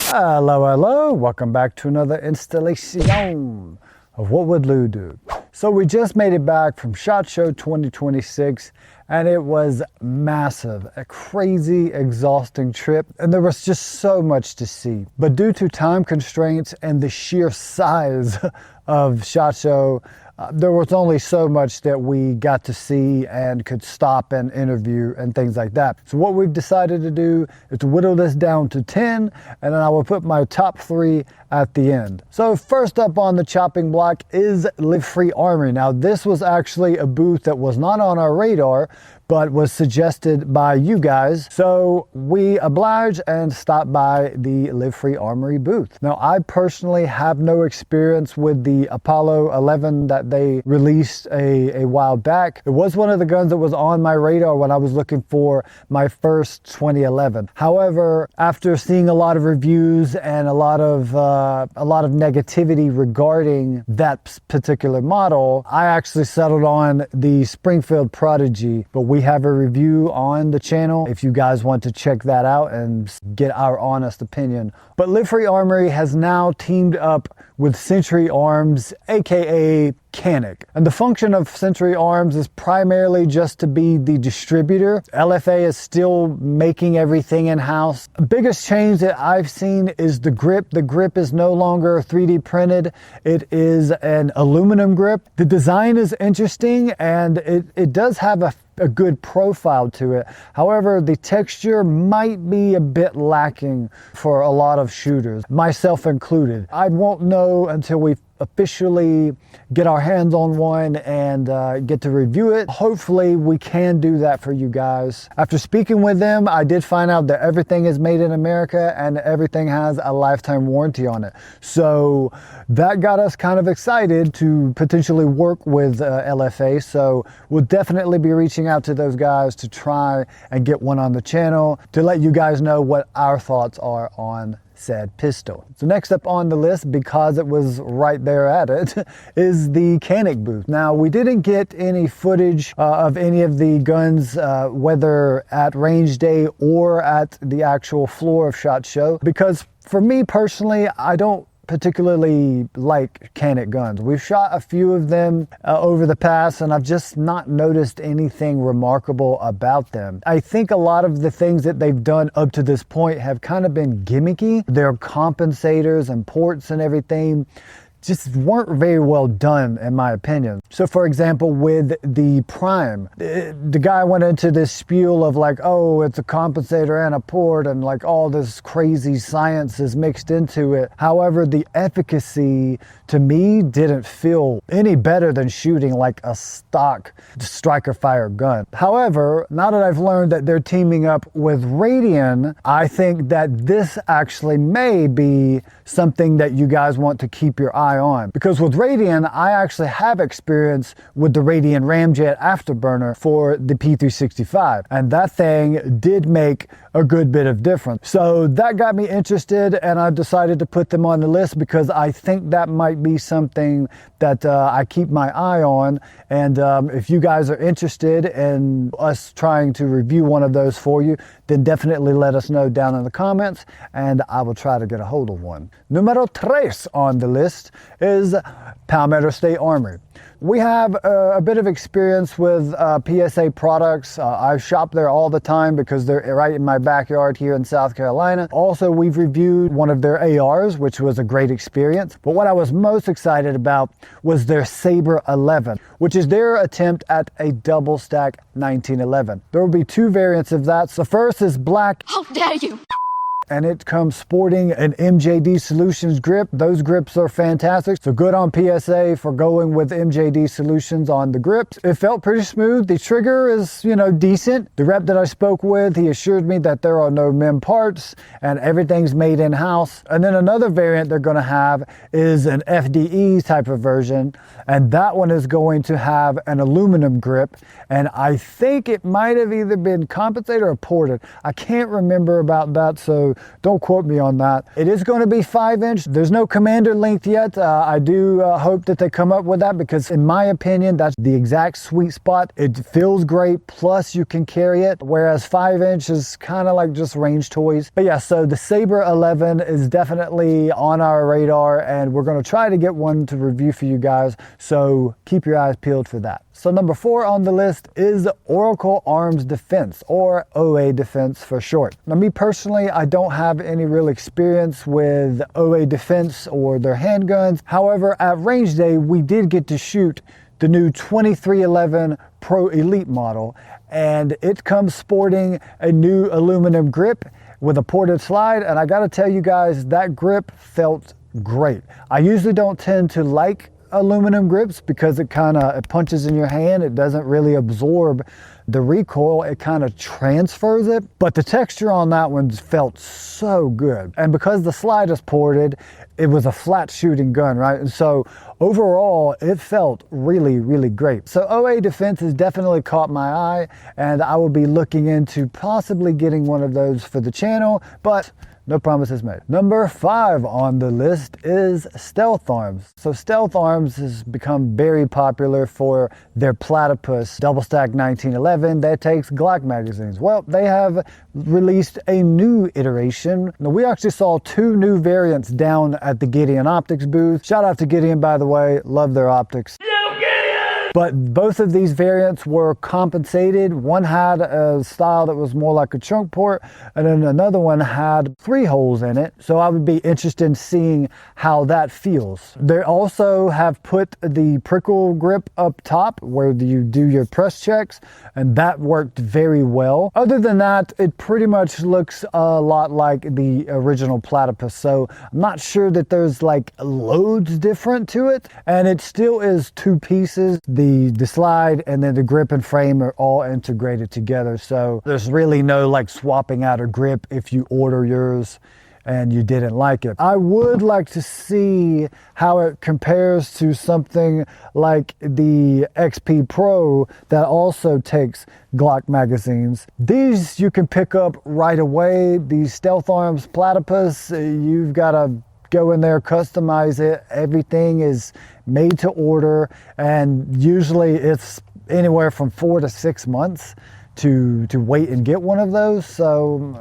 Hello, welcome back to another installation of What Would Lou Do? So we just made it back from SHOT Show 2026 and it was massive, a crazy, exhausting trip, and there was just so much to see. But due to time constraints and the sheer size of SHOT Show, there was only so much that we got to see and could stop and interview and things like that. So what we've decided to do is to whittle this down to 10, and then I will put my top 3 at the end. So first up on the chopping block is Live Free Armory. Now this was actually a booth that was not on our radar, but was suggested by you guys. So we obliged and stopped by the Live Free Armory booth. Now I personally have no experience with the Apollo 11 that they released a while back. It was one of the guns that was on my radar when I was looking for my first 2011. However, after seeing a lot of reviews and a lot of negativity regarding that particular model, I actually settled on the Springfield Prodigy, but we have a review on the channel if you guys want to check that out and get our honest opinion. But Live Free Armory has now teamed up with Century Arms, aka Canic. And the function of Century Arms is primarily just to be the distributor. LFA is still making everything in-house. The biggest change that I've seen is the grip. The grip is no longer 3D printed. It is an aluminum grip. The design is interesting and it does have a good profile to it. However, the texture might be a bit lacking for a lot of shooters, myself included. I won't know until we officially get our hands on one and get to review it. Hopefully we can do that for you guys. After speaking with them, I did find out that everything is made in America and everything has a lifetime warranty on it. So that got us kind of excited to potentially work with LFA. So we'll definitely be reaching out to those guys to try and get one on the channel to let you guys know what our thoughts are on said pistol. So next up on the list, because it was right there at it, is the Canic booth. Now we didn't get any footage of any of the guns, whether at range day or at the actual floor of SHOT Show, because for me personally, I don't particularly like Canic guns. We've shot a few of them over the past and I've just not noticed anything remarkable about them. I think a lot of the things that they've done up to this point have kind of been gimmicky. Their compensators and ports and everything just weren't very well done in my opinion. So for example, with the Prime, the guy went into this spiel of like, oh, it's a compensator and a port and like all this crazy science is mixed into it. However, the efficacy to me didn't feel any better than shooting like a stock striker fire gun. However, now that I've learned that they're teaming up with Radian, I think that this actually may be something that you guys want to keep your eye on, because with Radian, I actually have experience with the Radian Ramjet afterburner for the P365, and that thing did make a good bit of difference. So that got me interested and I decided to put them on the list because I think that might be something that I keep my eye on. And if you guys are interested in us trying to review one of those for you, then definitely let us know down in the comments and I will try to get a hold of one. Numero 3 on the list is Palmetto State Armory. We have a bit of experience with PSA products. I shop there all the time because they're right in my backyard here in South Carolina. Also, we've reviewed one of their ARs, which was a great experience. But what I was most excited about was their Saber 11, which is their attempt at a double stack 1911. There will be 2 variants of that. The first is black. How dare you! And it comes sporting an MJD Solutions grip. Those grips are fantastic. So good on PSA for going with MJD Solutions on the grips. It felt pretty smooth. The trigger is, decent. The rep that I spoke with, he assured me that there are no MIM parts and everything's made in-house. And then another variant they're gonna have is an FDE type of version. And that one is going to have an aluminum grip. And I think it might have either been compensated or ported. I can't remember about that. So Don't quote me on that. It is going to be 5-inch. There's no commander length yet. I do hope that they come up with that, because in my opinion, that's the exact sweet spot. It feels great, plus you can carry it, whereas 5-inch is kind of like just range toys. But yeah, so the Saber 11 is definitely on our radar, and we're going to try to get one to review for you guys, so keep your eyes peeled for that. So number 4 on the list is Oracle Arms Defense, or OA Defense for short. Now me personally, I don't have any real experience with OA Defense or their handguns. However, at range day, we did get to shoot the new 2311 Pro Elite model, and it comes sporting a new aluminum grip with a ported slide, and I gotta tell you guys, that grip felt great. I usually don't tend to like aluminum grips because it punches in your hand. It doesn't really absorb the recoil, it kind of transfers it, but the texture on that one felt so good. And because the slide is ported, it was a flat shooting gun, right? And so overall, it felt really, really great. So OA Defense has definitely caught my eye, and I will be looking into possibly getting one of those for the channel, but no promises made. Number 5 on the list is Stealth Arms. So Stealth Arms has become very popular for their Platypus double stack 1911 that takes Glock magazines. Well, they have released a new iteration. Now, we actually saw 2 new variants down at the Gideon Optics booth. Shout out to Gideon, by the way, love their optics. But both of these variants were compensated. One had a style that was more like a trunk port, and then another one had 3 holes in it. So I would be interested in seeing how that feels. They also have put the prickle grip up top where you do your press checks, and that worked very well. Other than that, it pretty much looks a lot like the original Platypus. So I'm not sure that there's like loads different to it, and it still is 2 pieces. The slide and then the grip and frame are all integrated together, so there's really no like swapping out a grip if you order yours and you didn't like it. I would like to see how it compares to something like the XP Pro that also takes Glock magazines. These you can pick up right away. These Stealth Arms Platypus, you've got to go in there, customize it. Everything is made to order, and usually it's anywhere from 4 to 6 months to wait and get one of those. So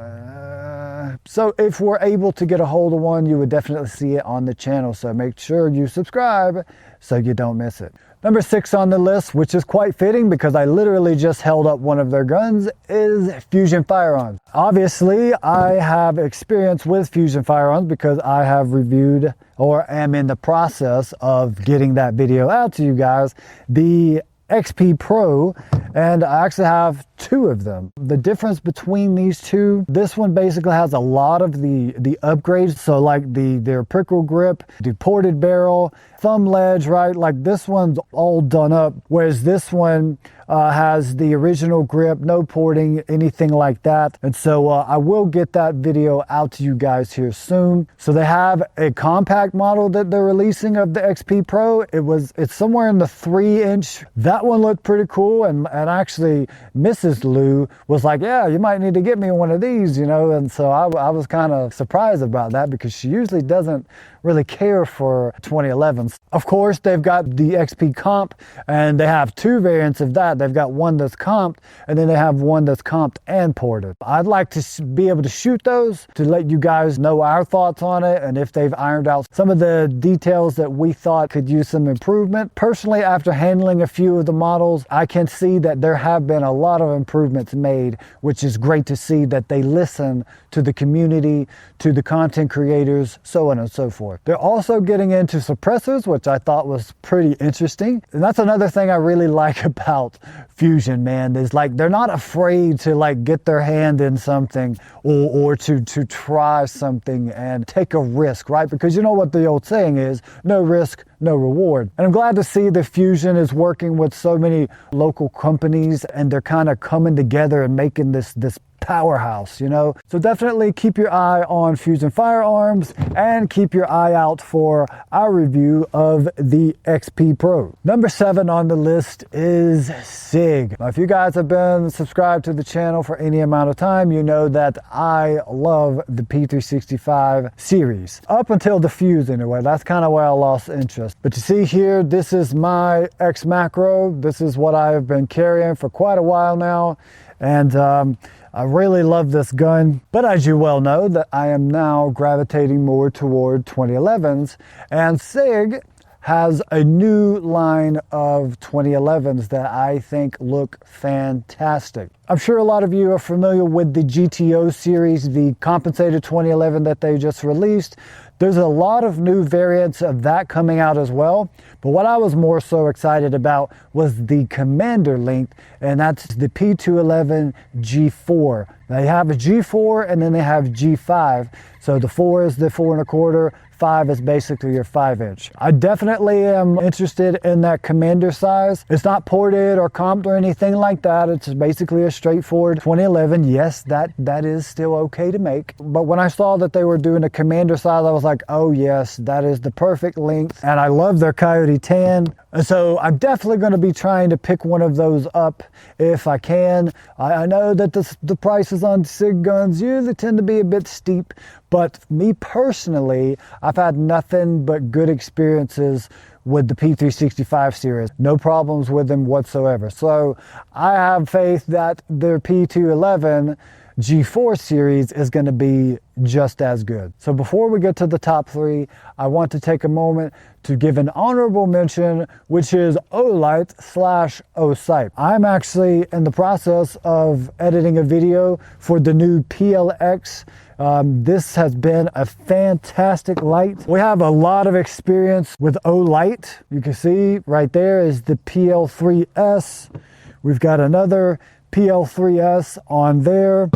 if we're able to get a hold of one, you would definitely see it on the channel. So make sure you subscribe so you don't miss it. Number 6 on the list, which is quite fitting because I literally just held up one of their guns, is Fusion Firearms. Obviously, I have experience with Fusion Firearms because I have reviewed or am in the process of getting that video out to you guys. The XP Pro, and I actually have 2 of them. The difference between these 2, this one basically has a lot of the upgrades, so like their prickle grip, the ported barrel, thumb ledge, right? Like this one's all done up, whereas this one has the original grip, no porting, anything like that. And so I will get that video out to you guys here soon. So they have a compact model that they're releasing of the XP Pro. It's somewhere in the 3-inch. That one looked pretty cool, and actually Mrs. Lou was like, yeah, you might need to get me one of these, you know. And so I was kind of surprised about that because she usually doesn't really care for 2011s. Of course, they've got the XP Comp, and they have 2 variants of that. They've got one that's comped, and then they have one that's comped and ported. I'd like to be able to shoot those to let you guys know our thoughts on it, and if they've ironed out some of the details that we thought could use some improvement. Personally, after handling a few of the models, I can see that there have been a lot of improvements made, which is great to see that they listen to the community, to the content creators, so on and so forth. They're also getting into suppressors, which I thought was pretty interesting. And that's another thing I really like about Fusion, man, is like they're not afraid to like get their hand in something or to try something and take a risk, right? Because you know what the old saying is, no risk, no reward. And I'm glad to see that Fusion is working with so many local companies, and they're kind of coming together and making this powerhouse, you know? So definitely keep your eye on Fusion Firearms and keep your eye out for our review of the XP Pro. Number 7 on the list is Sig. Now, if you guys have been subscribed to the channel for any amount of time, you know that I love the P365 series. Up until the Fuse anyway, that's kind of where I lost interest. But you see here, this is my X Macro. This is what I have been carrying for quite a while now. And I really love this gun, but as you well know, that I am now gravitating more toward 2011s, and Sig has a new line of 2011s that I think look fantastic. I'm sure a lot of you are familiar with the GTO series, the compensated 2011 that they just released. There's a lot of new variants of that coming out as well. But what I was more so excited about was the Commander length, and that's the P211 G4. They have a G4 and then they have G5. So the 4 is the 4 1/4, 5 is basically your 5-inch. I definitely am interested in that Commander size. It's not ported or comped or anything like that. It's basically a straightforward 2011. Yes, that is still okay to make. But when I saw that they were doing a Commander size, I was like, oh yes, that is the perfect length. And I love their Coyote tan. And so I'm definitely going to be trying to pick one of those up if I can. I know that the prices on Sig guns usually tend to be a bit steep, but me personally, I've had nothing but good experiences with the P365 series. No problems with them whatsoever. So I have faith that their P211 G4 series is going to be just as good. So before we get to the top 3, I want to take a moment to give an honorable mention, which is Olight/Osight. I'm actually in the process of editing a video for the new PLX. This has been a fantastic light. We have a lot of experience with Olight. You can see right there is the PL3S. We've got another PL3S on there,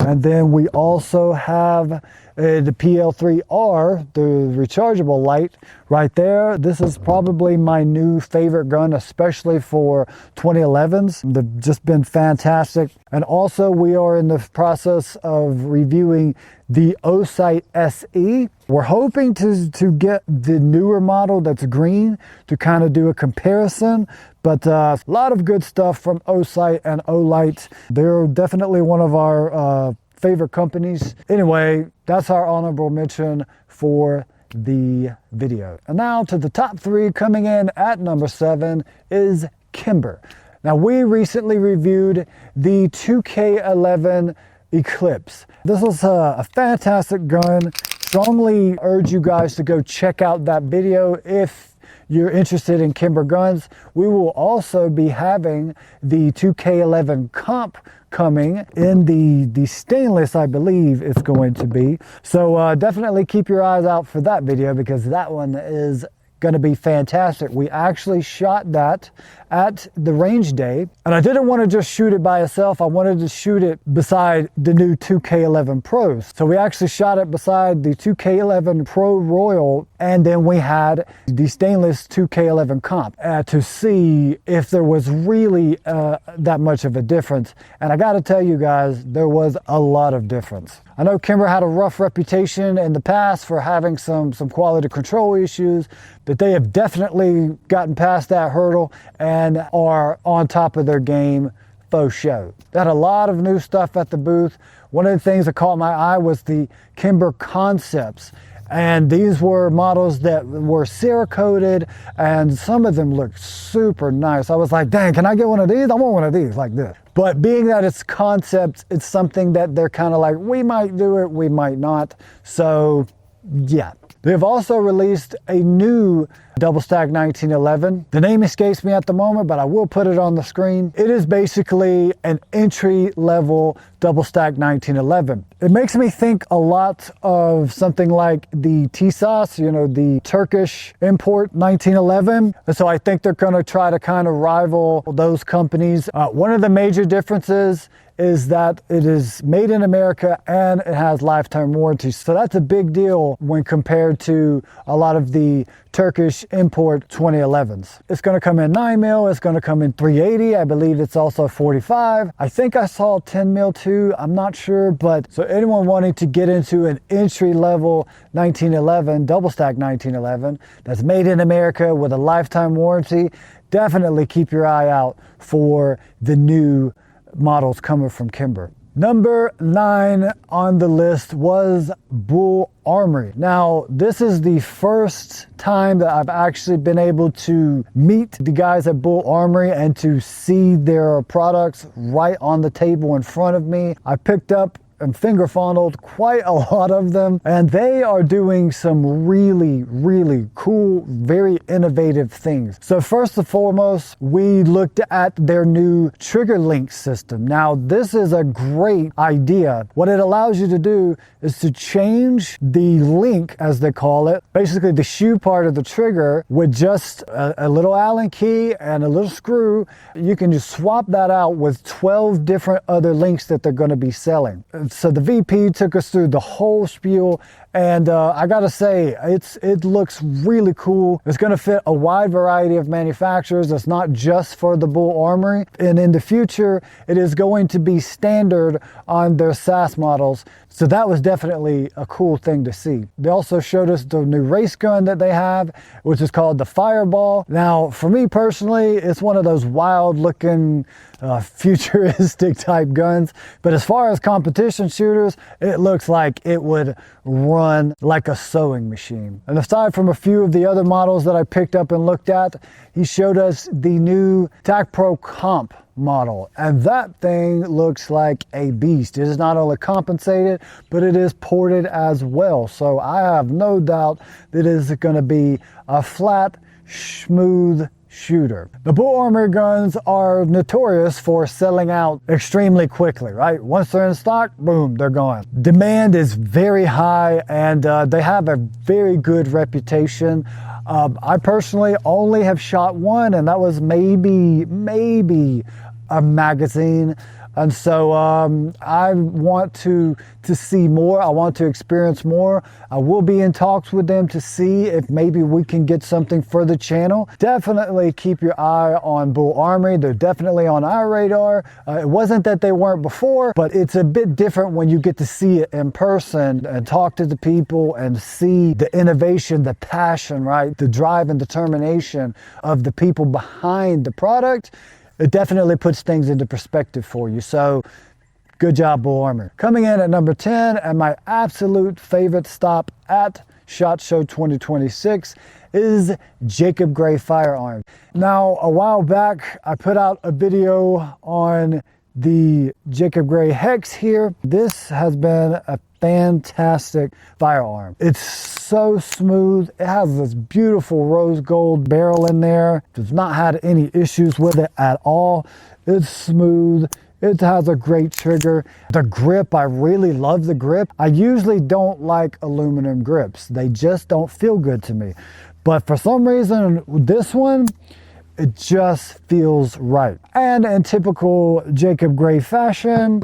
and then we also have the PL3R, the rechargeable light right there. This is probably my new favorite gun, especially for 2011s. They've just been fantastic. And also we are in the process of reviewing the Osight SE. We're hoping to get the newer model that's green to kind of do a comparison. But a lot of good stuff from Osight and Olight. They're definitely one of our favorite companies. Anyway, that's our honorable mention for the video. And now to the top 3. Coming in at number 7 is Kimber. Now, we recently reviewed the 2K11 Eclipse. This was a fantastic gun. Strongly urge you guys to go check out that video if you're interested in Kimber guns. We will also be having the 2K11 comp coming in the stainless, I believe it's going to be. So definitely keep your eyes out for that video, because that one is going to be fantastic. We actually shot that at the range day, and I didn't want to just shoot it by itself. I wanted to shoot it beside the new 2K11 Pros. So we actually shot it beside the 2K11 Pro Royal, and then we had the stainless 2K11 comp to see if there was really that much of a difference. And I got to tell you guys, there was a lot of difference. I know Kimber had a rough reputation in the past for having some quality control issues, but they have definitely gotten past that hurdle and are on top of their game faux show. They had a lot of new stuff at the booth. One of the things that caught my eye was the Kimber Concepts. And these were models that were Cerakoted, and some of them looked super nice. I was like, dang, can I get one of these? I want one of these like this. But being that it's concepts, it's something that they're kind of like, we might do it, we might not. So yeah. They've also released a new double stack 1911. The name escapes me at the moment, but I will put it on the screen. It is basically an entry level double stack 1911. It makes me think a lot of something like the TSAS, you know, the Turkish import 1911. And so I think they're going to try to kind of rival those companies. One of the major differences is that it is made in America and it has lifetime warranty. So that's a big deal when compared to a lot of the Turkish import 2011s. It's going to come in 9mm, it's going to come in 380, I believe it's also 45. I think I saw 10mm too, I'm not sure, but so anyone wanting to get into an entry level 1911, double stack 1911, that's made in America with a lifetime warranty, definitely keep your eye out for the new models coming from Kimber. Number 9 on the list was Bul Armory. Now, this is the first time that I've actually been able to meet the guys at Bul Armory and to see their products right on the table in front of me. I picked up and finger fondled quite a lot of them, and they are doing some really cool, very innovative things. So first and foremost, we looked at their new trigger link system. Now, this is a great idea. What it allows you to do is to change the link, as they call it, basically the shoe part of the trigger, with just a little Allen key and a little screw. You can just swap that out with 12 different other links that they're going to be selling. So the VP took us through the whole spiel, and I gotta say, it looks really cool. It's gonna fit a wide variety of manufacturers. It's not just for the Bul Armory, and in the future, it is going to be standard on their SAS models. So that was definitely a cool thing to see. They also showed us the new race gun that they have, which is called the Fireball. Now, for me personally, it's one of those wild looking, futuristic type guns. But as far as competition shooters, it looks like it would run like a sewing machine. And aside from a few of the other models that I picked up and looked at, he showed us the new TAC Pro Comp model, and that thing looks like a beast. It is not only compensated, but it is ported as well. So I have no doubt that it is going to be a flat, smooth shooter. The Bul Armory guns are notorious for selling out extremely quickly, right? Once they're in stock, boom, they're gone. Demand is very high, and they have a very good reputation. I personally only have shot one, and that was maybe a magazine. And so I want to see more. I want to experience more. I will be in talks with them to see if maybe we can get something for the channel. Definitely keep your eye on Bul Armory. They're definitely on our radar. It wasn't that they weren't before, but it's a bit different when you get to see it in person and talk to the people and see the innovation, the passion, right? The drive and determination of the people behind the product. It definitely puts things into perspective for you. So good job, Bul Armory. Coming in at number 10, and my absolute favorite stop at SHOT Show 2026 is Jacob Gray Firearms. Now, a while back, I put out a video on the Jacob Gray Hex here. This has been a fantastic firearm. It's so smooth. It has this beautiful rose gold barrel in there. Does not have any issues with it at all. It's smooth. It has a great trigger. The grip, I really love the grip. I usually don't like aluminum grips. They just don't feel good to me. But for some reason, this one, it just feels right. And in typical Jacob Gray fashion,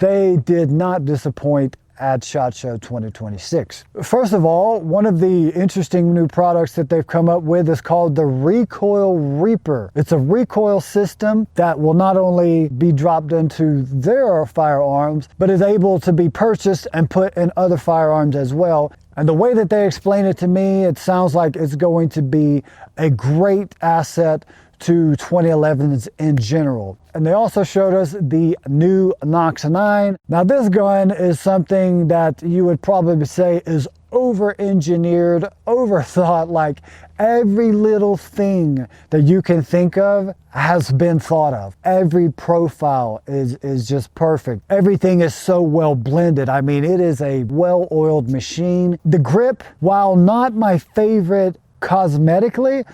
they did not disappoint at SHOT Show 2026. First of all, one of the interesting new products that they've come up with is called the Recoil Reaper. It's a recoil system that will not only be dropped into their firearms, but is able to be purchased and put in other firearms as well. And the way that they explain it to me, it sounds like it's going to be a great asset to 2011s in general. And they also showed us the new Nox 9. Now this gun is something that you would probably say is over-engineered, overthought. Like every little thing that you can think of has been thought of. Every profile is just perfect. Everything is so well blended. I mean, it is a well-oiled machine. The grip, while not my favorite cosmetically,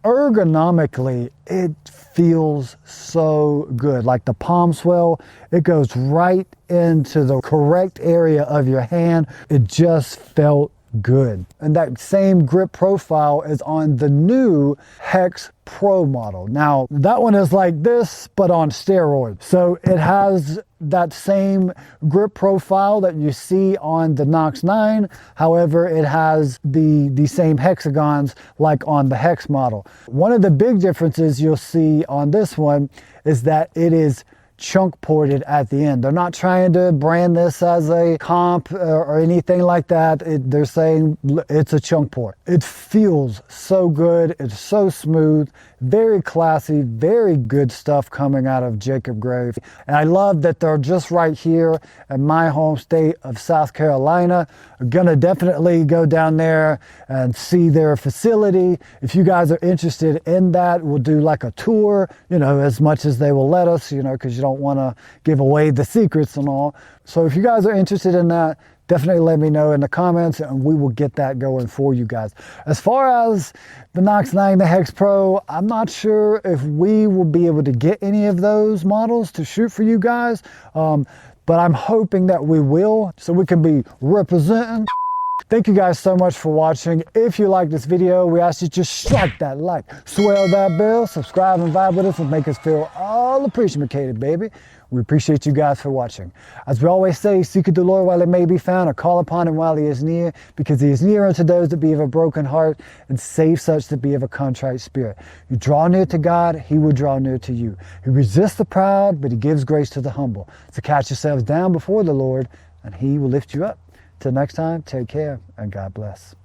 ergonomically, it feels so good. Like the palm swell, it goes right into the correct area of your hand. It just felt good. And that same grip profile is on the new Hex Pro model. Now, that one is like this, but on steroids. So it has that same grip profile that you see on the Nox 9. However, it has the same hexagons like on the Hex model. One of the big differences you'll see on this one is that it is chunk ported at the end. They're not trying to brand this as a comp or anything like that. They're saying it's a chunk port. It feels so good. It's so smooth, very classy, very good stuff coming out of Jacob Grave. And I love that they're just right here in my home state of South Carolina. I'm gonna definitely go down there and see their facility. If you guys are interested in that, we'll do like a tour, you know, as much as they will let us, you know, because you don't want to give away the secrets and all. So if you guys are interested in that, definitely let me know in the comments and we will get that going for you guys. As far as the Nox 9, the Hex Pro, I'm not sure if we will be able to get any of those models to shoot for you guys, but I'm hoping that we will, so we can be representing. Thank you guys so much for watching. If you like this video, we ask you to just strike that like, swell that bell, subscribe and vibe with us and make us feel all appreciated, baby. We appreciate you guys for watching. As we always say, seek the Lord while it may be found, or call upon him while he is near, because he is near unto those that be of a broken heart, and save such that be of a contrite spirit. You draw near to God, he will draw near to you. He resists the proud, but he gives grace to the humble. So cast yourselves down before the Lord, and he will lift you up. Till next time, take care and God bless.